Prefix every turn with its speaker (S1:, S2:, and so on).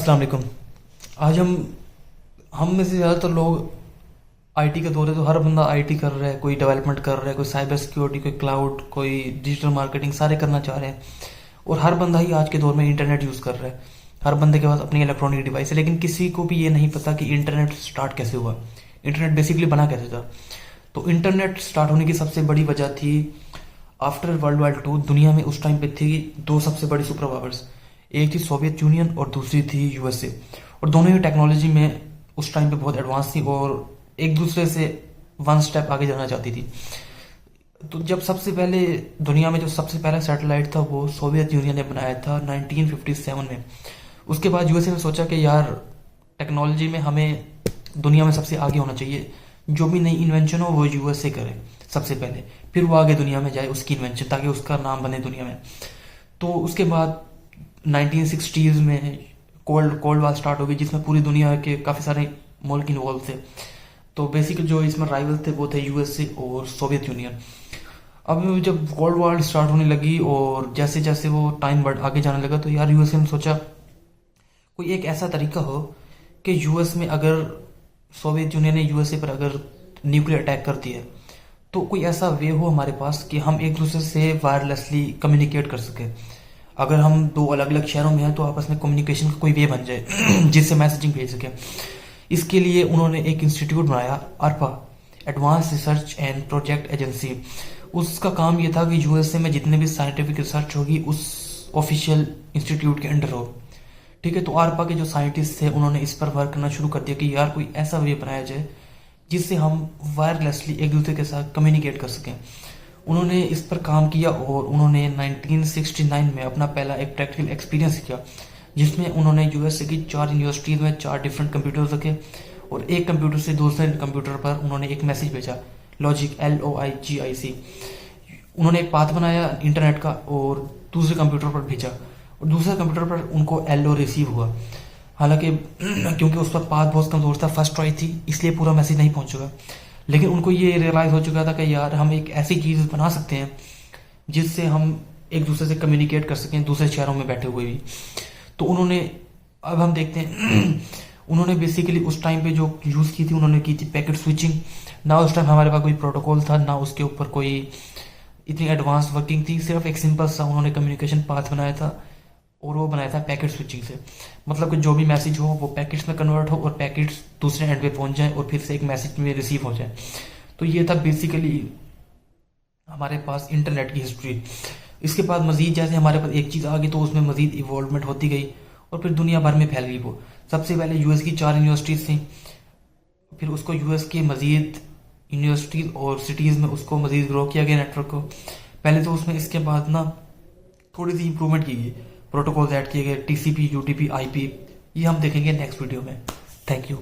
S1: अस्सलाम वालेकुम। आज हम में से ज़्यादातर लोग आईटी का दौर है, तो हर बंदा आईटी कर रहा है, कोई डेवलपमेंट कर रहा है, कोई साइबर सिक्योरिटी, कोई क्लाउड, कोई डिजिटल मार्केटिंग, सारे करना चाह रहे हैं। और हर बंदा ही आज के दौर में इंटरनेट यूज़ कर रहा है। हर बंदे के पास अपनी इलेक्ट्रॉनिक डिवाइस है, लेकिन किसी को भी ये नहीं पता कि इंटरनेट स्टार्ट कैसे हुआ, इंटरनेट बेसिकली बना कैसे था। तो इंटरनेट स्टार्ट होने की सबसे बड़ी वजह थी, आफ्टर वर्ल्ड वॉर 2 दुनिया में उस टाइम पे थी दो सबसे बड़ी सुपर पावर्स। एक थी सोवियत यूनियन और दूसरी थी यूएसए। और दोनों ही टेक्नोलॉजी में उस टाइम पे बहुत एडवांस थी और एक दूसरे से वन स्टेप आगे जाना चाहती थी। तो जब सबसे पहले दुनिया में जो सबसे पहला सैटेलाइट था वो सोवियत यूनियन ने बनाया था 1957 में। उसके बाद यूएसए ने सोचा कि यार टेक्नोलॉजी में हमें दुनिया में सबसे आगे होना चाहिए, जो भी नई इन्वेंशन हो वो यूएसए करे सबसे पहले, फिर वो आगे दुनिया में जाए उसकी इन्वेंशन, ताकि उसका नाम बने दुनिया में। तो उसके बाद 1960s में कोल्ड वार स्टार्ट हो गई, जिसमें पूरी दुनिया के काफ़ी सारे मुल्क इन्वॉल्व थे। तो बेसिकली जो इसमें राइवल थे वो थे यूएसए और सोवियत यूनियन। अब जब कोल्ड वॉर स्टार्ट होने लगी और जैसे जैसे वो टाइम बढ़ आगे जाने लगा, तो यार यूएसए ने सोचा कोई एक ऐसा तरीका हो कि यूएस में अगर सोवियत यूनियन ने यूएसए पर अगर न्यूक्लियर अटैक कर दिया, तो कोई ऐसा वे हो हमारे पास कि हम एक दूसरे से वायरलेसली कम्युनिकेट कर सके। अगर हम दो अलग अलग शहरों में हैं तो आपस में कम्युनिकेशन का कोई वे बन जाए जिससे मैसेजिंग भेज सके। इसके लिए उन्होंने एक इंस्टीट्यूट बनाया, ARPA, advance research and project agency. उसका काम ये था कि यूएसए में जितने भी साइंटिफिक रिसर्च होगी उस ऑफिशियल इंस्टीट्यूट के अंडर हो। ठीक है, तो ARPA के जो साइंटिस्ट थे उन्होंने इस पर वर्क करना शुरू कर दिया कि यार कोई ऐसा वे बनाया जाए जिससे हम वायरलेसली एक दूसरे के साथ कम्युनिकेट कर सकें। उन्होंने इस पर काम किया और उन्होंने 1969 में अपना पहला एक प्रैक्टिकल एक्सपीरियंस किया, जिसमें उन्होंने यूएसए की 4 यूनिवर्सिटीज़ में 4 डिफरेंट कंप्यूटर रखे और एक कंप्यूटर से दूसरे कंप्यूटर पर उन्होंने एक मैसेज भेजा, लॉजिक, LOIGIC। उन्होंने एक पाथ बनाया इंटरनेट का और दूसरे कंप्यूटर पर भेजा, और दूसरे कंप्यूटर पर उनको LO रिसीव हुआ। हालांकि क्योंकि उस पर पाथ बहुत कमजोर था, फर्स्ट ट्राई थी, इसलिए पूरा मैसेज नहीं पहुंच चुका। लेकिन उनको ये रियलाइज हो चुका था कि यार हम एक ऐसी चीज़ बना सकते हैं जिससे हम एक दूसरे से कम्युनिकेट कर सकें दूसरे शहरों में बैठे हुए भी। तो उन्होंने, अब हम देखते हैं उन्होंने बेसिकली उस टाइम पे जो यूज़ की थी, उन्होंने की थी पैकेट स्विचिंग। ना उस टाइम हमारे पास कोई प्रोटोकॉल था, ना उसके ऊपर कोई इतनी एडवांस वर्किंग थी। सिर्फ एक सिंपल सा उन्होंने कम्युनिकेशन पाथ बनाया था और वो बनाया था पैकेट स्विचिंग से। मतलब कि जो भी मैसेज हो वो पैकेट्स में कन्वर्ट हो और पैकेट्स दूसरे एंड पे पहुंच जाए और फिर से एक मैसेज में रिसीव हो जाए। तो ये था बेसिकली हमारे पास इंटरनेट की हिस्ट्री। इसके बाद मजीद जैसे हमारे पास एक चीज़ आ गई तो उसमें मजीद इवॉल्वमेंट होती गई और फिर दुनिया भर में फैल गई वो। सबसे पहले यूएस की 4 यूनिवर्सिटीज़ थी, फिर उसको यूएस के मजीद यूनिवर्सिटीज़ और सिटीज़ में उसको मजीद ग्रो किया गया नेटवर्क को। पहले तो उसमें, इसके बाद ना थोड़ी सी इंप्रूवमेंट की गई, प्रोटोकॉल्स ऐड किए गए, TCP, UDP, IP। ये हम देखेंगे नेक्स्ट वीडियो में। Thank you.